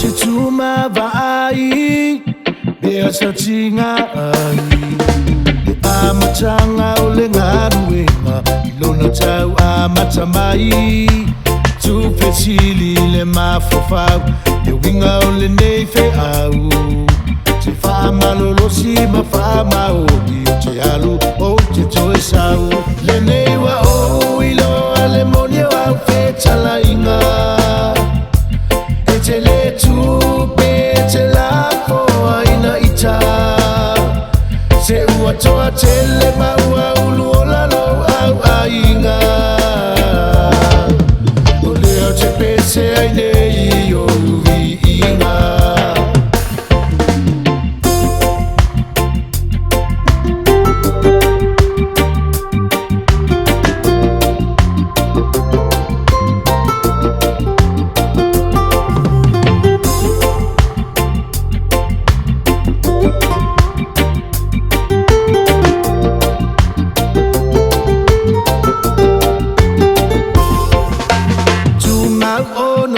Chituma Vaai, Beasa Tinga Ai, Amatanga Olengaruenga, Lona Tau Amatamai, Tu Petili Le Mafofau, Yowinga Lenei Feau, Te Fama Lolosi, Mafama Obi, Te Alu, Oute Toesau, Lenei wa Oilo, Alemonia, Feta Lainga. Tele tu pete la foa ina ita se ua toa tele maua ulu ola lo au ainga o leo te pese aine I o uvi inga.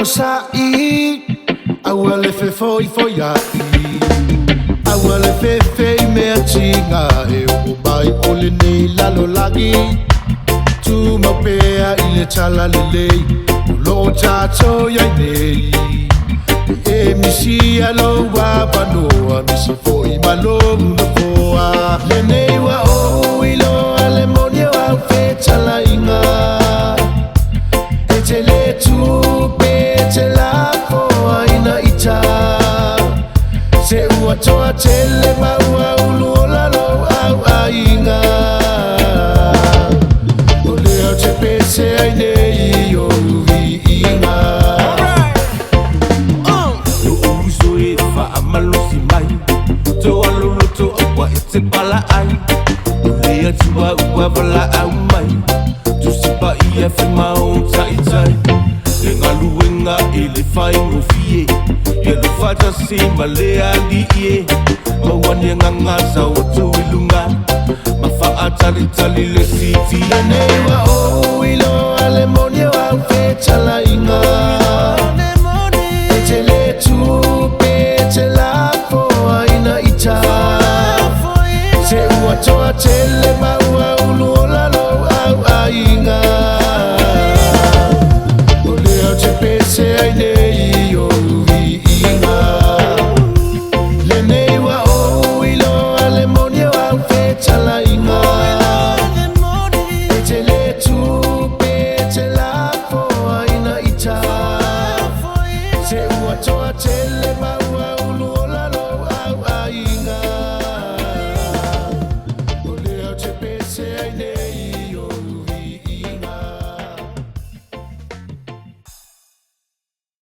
Sai, awale fe foi ai, awale fe mea tinga e o mai o lenei lalo lagi, tu mapea I le tala lelei, o lo tato iai nei, e misi alo wapanoa, misi foi malongo koa, lenei wa o ilo alemonia wa fe tala inga, e te le tu te la foa ina ita se ua toa tele maua ulu ola lo au ainga o leo te pese aine I o uvi inga. No uso e whaamalosi mai to alolo to awa e te pala ai o lea tua ua wala au mai tu sipa ia whimao tai tai e ngaluenga e le whai ngofie e lo whata se malea li ie mawani ngangasa o tu ilunga ma wha atali tali le siti Lenei wa o ilo alemonia wa feta lainga e te le tu pe te la foa ina ita se ua toa tele maua ulu ola lo au ainga te pese aine I o uvi inga. Lenei wa o ilo alemonia wa feta lainga e te le tu pe te la foa ina ita se ua toa te